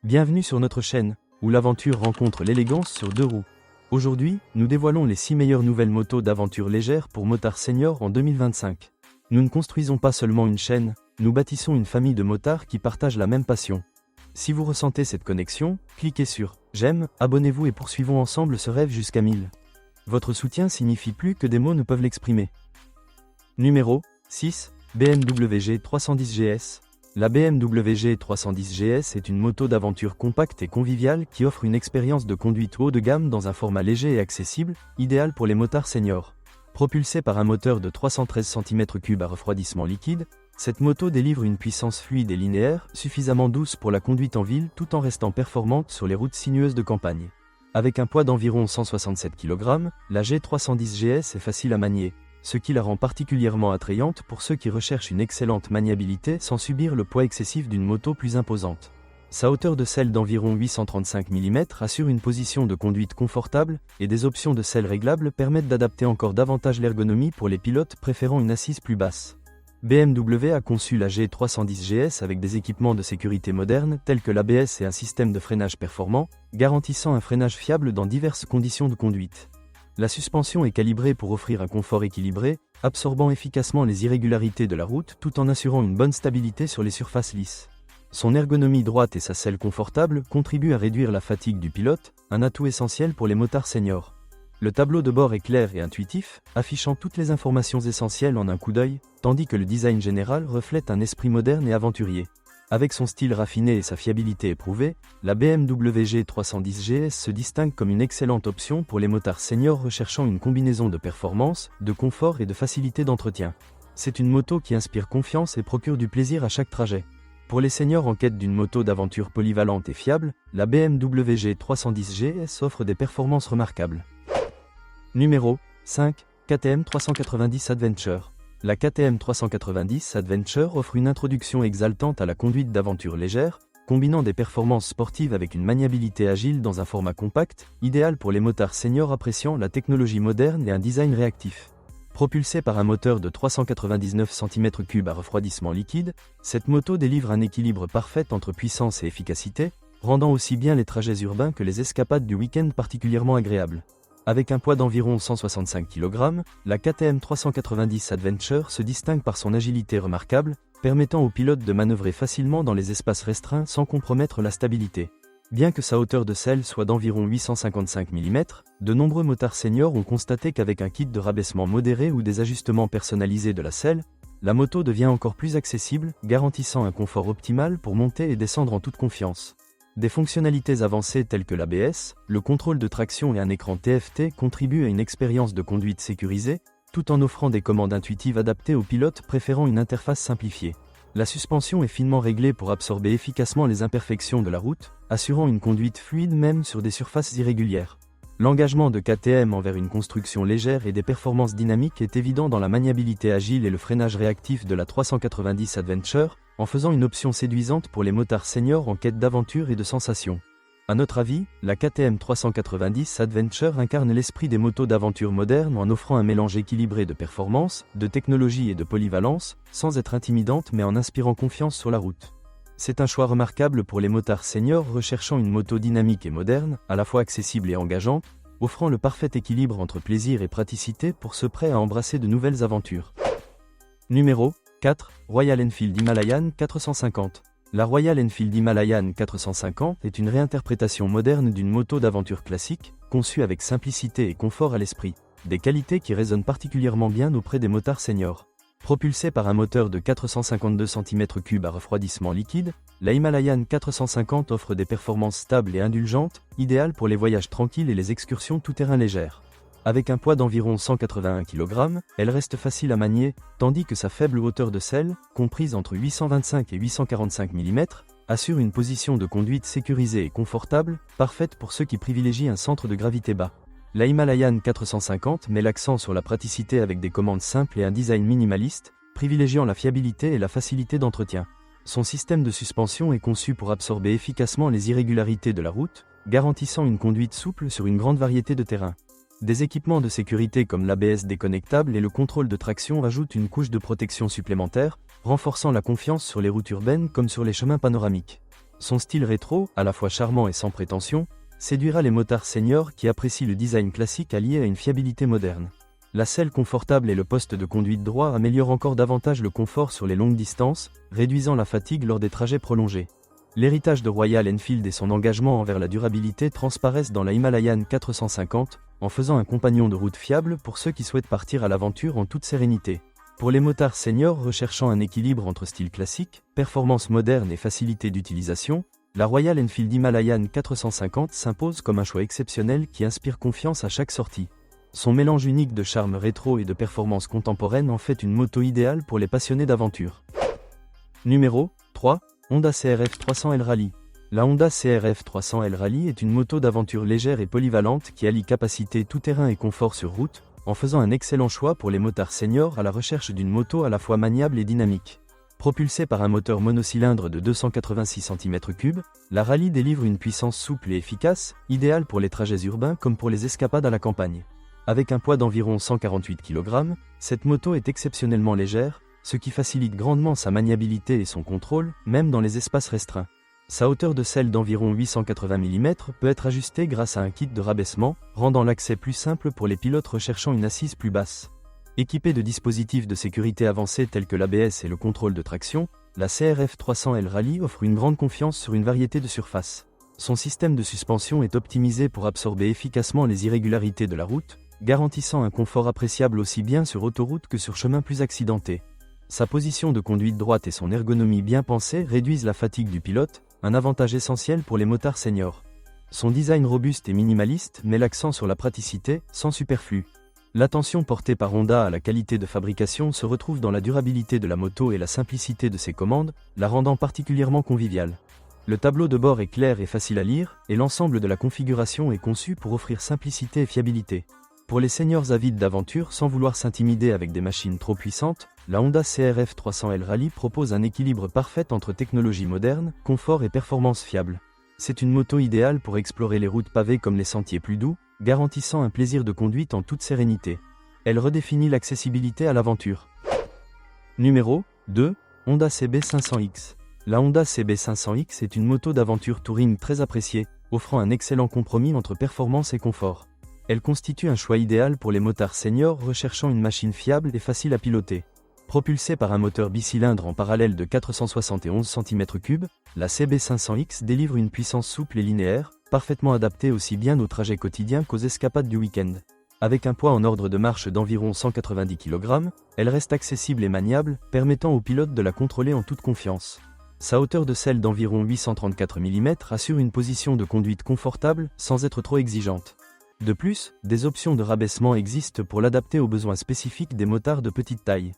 Bienvenue sur notre chaîne, où l'aventure rencontre l'élégance sur deux roues. Aujourd'hui, nous dévoilons les 6 meilleures nouvelles motos d'aventure légère pour motards seniors en 2025. Nous ne construisons pas seulement une chaîne, nous bâtissons une famille de motards qui partagent la même passion. Si vous ressentez cette connexion, cliquez sur « J'aime », abonnez-vous et poursuivons ensemble ce rêve jusqu'à 1000. Votre soutien signifie plus que des mots ne peuvent l'exprimer. Numéro 6. BMW G310 GS. La BMW G310 GS est une moto d'aventure compacte et conviviale qui offre une expérience de conduite haut de gamme dans un format léger et accessible, idéal pour les motards seniors. Propulsée par un moteur de 313 cm3 à refroidissement liquide, cette moto délivre une puissance fluide et linéaire, suffisamment douce pour la conduite en ville tout en restant performante sur les routes sinueuses de campagne. Avec un poids d'environ 167 kg, la G310 GS est facile à manier, ce qui la rend particulièrement attrayante pour ceux qui recherchent une excellente maniabilité sans subir le poids excessif d'une moto plus imposante. Sa hauteur de selle d'environ 835 mm assure une position de conduite confortable, et des options de selle réglables permettent d'adapter encore davantage l'ergonomie pour les pilotes préférant une assise plus basse. BMW a conçu la G310 GS avec des équipements de sécurité modernes tels que l'ABS et un système de freinage performant, garantissant un freinage fiable dans diverses conditions de conduite. La suspension est calibrée pour offrir un confort équilibré, absorbant efficacement les irrégularités de la route tout en assurant une bonne stabilité sur les surfaces lisses. Son ergonomie droite et sa selle confortable contribuent à réduire la fatigue du pilote, un atout essentiel pour les motards seniors. Le tableau de bord est clair et intuitif, affichant toutes les informations essentielles en un coup d'œil, tandis que le design général reflète un esprit moderne et aventurier. Avec son style raffiné et sa fiabilité éprouvée, la BMW G310 GS se distingue comme une excellente option pour les motards seniors recherchant une combinaison de performance, de confort et de facilité d'entretien. C'est une moto qui inspire confiance et procure du plaisir à chaque trajet. Pour les seniors en quête d'une moto d'aventure polyvalente et fiable, la BMW G310 GS offre des performances remarquables. Numéro 5. KTM 390 Adventure. La KTM 390 Adventure offre une introduction exaltante à la conduite d'aventure légère, combinant des performances sportives avec une maniabilité agile dans un format compact, idéal pour les motards seniors appréciant la technologie moderne et un design réactif. Propulsée par un moteur de 399 cm3 à refroidissement liquide, cette moto délivre un équilibre parfait entre puissance et efficacité, rendant aussi bien les trajets urbains que les escapades du week-end particulièrement agréables. Avec un poids d'environ 165 kg, la KTM 390 Adventure se distingue par son agilité remarquable, permettant aux pilotes de manœuvrer facilement dans les espaces restreints sans compromettre la stabilité. Bien que sa hauteur de selle soit d'environ 855 mm, de nombreux motards seniors ont constaté qu'avec un kit de rabaissement modéré ou des ajustements personnalisés de la selle, la moto devient encore plus accessible, garantissant un confort optimal pour monter et descendre en toute confiance. Des fonctionnalités avancées telles que l'ABS, le contrôle de traction et un écran TFT contribuent à une expérience de conduite sécurisée, tout en offrant des commandes intuitives adaptées aux pilotes préférant une interface simplifiée. La suspension est finement réglée pour absorber efficacement les imperfections de la route, assurant une conduite fluide même sur des surfaces irrégulières. L'engagement de KTM envers une construction légère et des performances dynamiques est évident dans la maniabilité agile et le freinage réactif de la 390 Adventure, en faisant une option séduisante pour les motards seniors en quête d'aventure et de sensations. À notre avis, la KTM 390 Adventure incarne l'esprit des motos d'aventure modernes en offrant un mélange équilibré de performance, de technologie et de polyvalence, sans être intimidante mais en inspirant confiance sur la route. C'est un choix remarquable pour les motards seniors recherchant une moto dynamique et moderne, à la fois accessible et engageante, offrant le parfait équilibre entre plaisir et praticité pour ceux prêts à embrasser de nouvelles aventures. Numéro 4. Royal Enfield Himalayan 450. La Royal Enfield Himalayan 450 est une réinterprétation moderne d'une moto d'aventure classique, conçue avec simplicité et confort à l'esprit, des qualités qui résonnent particulièrement bien auprès des motards seniors. Propulsée par un moteur de 452 cm3 à refroidissement liquide, la Himalayan 450 offre des performances stables et indulgentes, idéales pour les voyages tranquilles et les excursions tout-terrain légères. Avec un poids d'environ 181 kg, elle reste facile à manier, tandis que sa faible hauteur de selle, comprise entre 825 et 845 mm, assure une position de conduite sécurisée et confortable, parfaite pour ceux qui privilégient un centre de gravité bas. La Himalayan 450 met l'accent sur la praticité avec des commandes simples et un design minimaliste, privilégiant la fiabilité et la facilité d'entretien. Son système de suspension est conçu pour absorber efficacement les irrégularités de la route, garantissant une conduite souple sur une grande variété de terrains. Des équipements de sécurité comme l'ABS déconnectable et le contrôle de traction ajoutent une couche de protection supplémentaire, renforçant la confiance sur les routes urbaines comme sur les chemins panoramiques. Son style rétro, à la fois charmant et sans prétention, séduira les motards seniors qui apprécient le design classique allié à une fiabilité moderne. La selle confortable et le poste de conduite droit améliorent encore davantage le confort sur les longues distances, réduisant la fatigue lors des trajets prolongés. L'héritage de Royal Enfield et son engagement envers la durabilité transparaissent dans la Himalayan 450, en faisant un compagnon de route fiable pour ceux qui souhaitent partir à l'aventure en toute sérénité. Pour les motards seniors recherchant un équilibre entre style classique, performance moderne et facilité d'utilisation, la Royal Enfield Himalayan 450 s'impose comme un choix exceptionnel qui inspire confiance à chaque sortie. Son mélange unique de charme rétro et de performance contemporaine en fait une moto idéale pour les passionnés d'aventure. Numéro 3. Honda CRF 300L Rally. La Honda CRF 300L Rally est une moto d'aventure légère et polyvalente qui allie capacité tout-terrain et confort sur route, en faisant un excellent choix pour les motards seniors à la recherche d'une moto à la fois maniable et dynamique. Propulsée par un moteur monocylindre de 286 cm3, la Rally délivre une puissance souple et efficace, idéale pour les trajets urbains comme pour les escapades à la campagne. Avec un poids d'environ 148 kg, cette moto est exceptionnellement légère, ce qui facilite grandement sa maniabilité et son contrôle, même dans les espaces restreints. Sa hauteur de selle d'environ 880 mm peut être ajustée grâce à un kit de rabaissement, rendant l'accès plus simple pour les pilotes recherchant une assise plus basse. Équipée de dispositifs de sécurité avancés tels que l'ABS et le contrôle de traction, la CRF 300L Rally offre une grande confiance sur une variété de surfaces. Son système de suspension est optimisé pour absorber efficacement les irrégularités de la route, garantissant un confort appréciable aussi bien sur autoroute que sur chemin plus accidenté. Sa position de conduite droite et son ergonomie bien pensée réduisent la fatigue du pilote, un avantage essentiel pour les motards seniors. Son design robuste et minimaliste met l'accent sur la praticité, sans superflu. L'attention portée par Honda à la qualité de fabrication se retrouve dans la durabilité de la moto et la simplicité de ses commandes, la rendant particulièrement conviviale. Le tableau de bord est clair et facile à lire, et l'ensemble de la configuration est conçu pour offrir simplicité et fiabilité. Pour les seniors avides d'aventure sans vouloir s'intimider avec des machines trop puissantes, la Honda CRF 300L Rally propose un équilibre parfait entre technologie moderne, confort et performance fiable. C'est une moto idéale pour explorer les routes pavées comme les sentiers plus doux, garantissant un plaisir de conduite en toute sérénité. Elle redéfinit l'accessibilité à l'aventure. Numéro 2. Honda CB500X. La Honda CB500X est une moto d'aventure touring très appréciée, offrant un excellent compromis entre performance et confort. Elle constitue un choix idéal pour les motards seniors recherchant une machine fiable et facile à piloter. Propulsée par un moteur bicylindre en parallèle de 471 cm3, la CB500X délivre une puissance souple et linéaire, parfaitement adaptée aussi bien aux trajets quotidiens qu'aux escapades du week-end. Avec un poids en ordre de marche d'environ 190 kg, elle reste accessible et maniable, permettant aux pilotes de la contrôler en toute confiance. Sa hauteur de selle d'environ 834 mm assure une position de conduite confortable, sans être trop exigeante. De plus, des options de rabaissement existent pour l'adapter aux besoins spécifiques des motards de petite taille.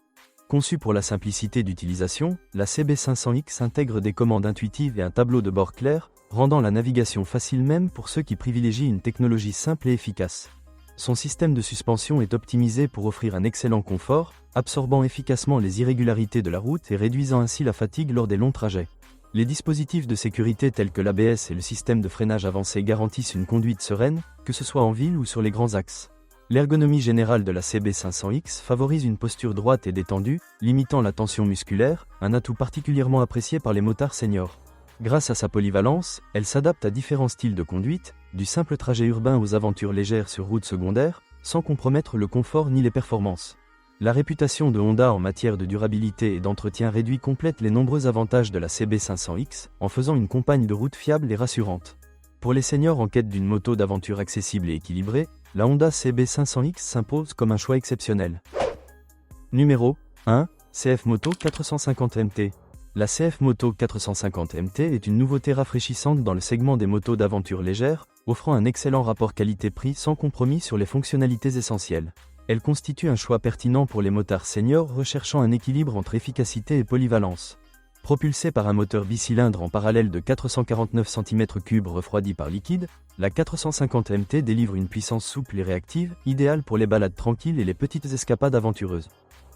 Conçue pour la simplicité d'utilisation, la CB500X intègre des commandes intuitives et un tableau de bord clair, rendant la navigation facile même pour ceux qui privilégient une technologie simple et efficace. Son système de suspension est optimisé pour offrir un excellent confort, absorbant efficacement les irrégularités de la route et réduisant ainsi la fatigue lors des longs trajets. Les dispositifs de sécurité tels que l'ABS et le système de freinage avancé garantissent une conduite sereine, que ce soit en ville ou sur les grands axes. L'ergonomie générale de la CB500X favorise une posture droite et détendue, limitant la tension musculaire, un atout particulièrement apprécié par les motards seniors. Grâce à sa polyvalence, elle s'adapte à différents styles de conduite, du simple trajet urbain aux aventures légères sur route secondaire, sans compromettre le confort ni les performances. La réputation de Honda en matière de durabilité et d'entretien réduit complète les nombreux avantages de la CB500X, en faisant une compagne de route fiable et rassurante. Pour les seniors en quête d'une moto d'aventure accessible et équilibrée, la Honda CB500X s'impose comme un choix exceptionnel. Numéro 1. CF Moto 450 MT. La CF Moto 450 MT est une nouveauté rafraîchissante dans le segment des motos d'aventure légère, offrant un excellent rapport qualité-prix sans compromis sur les fonctionnalités essentielles. Elle constitue un choix pertinent pour les motards seniors recherchant un équilibre entre efficacité et polyvalence. Propulsée par un moteur bicylindre en parallèle de 449 cm3 refroidi par liquide, la 450 MT délivre une puissance souple et réactive, idéale pour les balades tranquilles et les petites escapades aventureuses.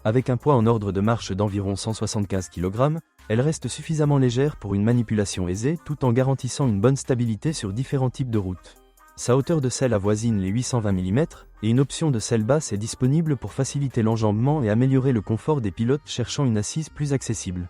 Avec un poids en ordre de marche d'environ 175 kg, elle reste suffisamment légère pour une manipulation aisée tout en garantissant une bonne stabilité sur différents types de routes. Sa hauteur de selle avoisine les 820 mm, et une option de selle basse est disponible pour faciliter l'enjambement et améliorer le confort des pilotes cherchant une assise plus accessible.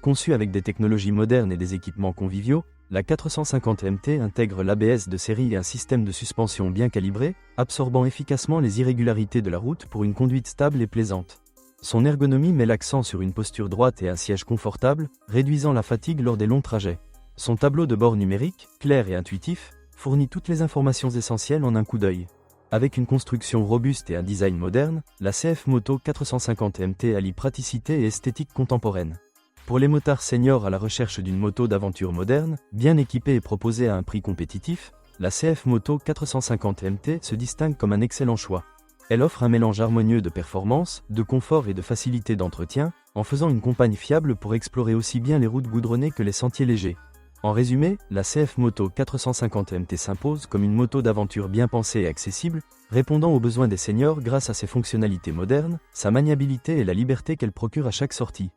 Conçue avec des technologies modernes et des équipements conviviaux, La 450 MT intègre l'ABS de série et un système de suspension bien calibré, absorbant efficacement les irrégularités de la route pour une conduite stable et plaisante. Son ergonomie met l'accent sur une posture droite et un siège confortable, réduisant la fatigue lors des longs trajets. Son tableau de bord numérique, clair et intuitif, fournit toutes les informations essentielles en un coup d'œil. Avec une construction robuste et un design moderne, la CF Moto 450 MT allie praticité et esthétique contemporaine. Pour les motards seniors à la recherche d'une moto d'aventure moderne, bien équipée et proposée à un prix compétitif, la CF Moto 450 MT se distingue comme un excellent choix. Elle offre un mélange harmonieux de performance, de confort et de facilité d'entretien, en faisant une compagne fiable pour explorer aussi bien les routes goudronnées que les sentiers légers. En résumé, la CF Moto 450 MT s'impose comme une moto d'aventure bien pensée et accessible, répondant aux besoins des seniors grâce à ses fonctionnalités modernes, sa maniabilité et la liberté qu'elle procure à chaque sortie.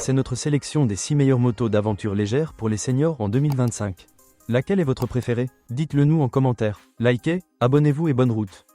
C'est notre sélection des 6 meilleures motos d'aventure légère pour les seniors en 2025. Laquelle est votre préférée? Dites-le nous en commentaire. Likez, abonnez-vous et bonne route.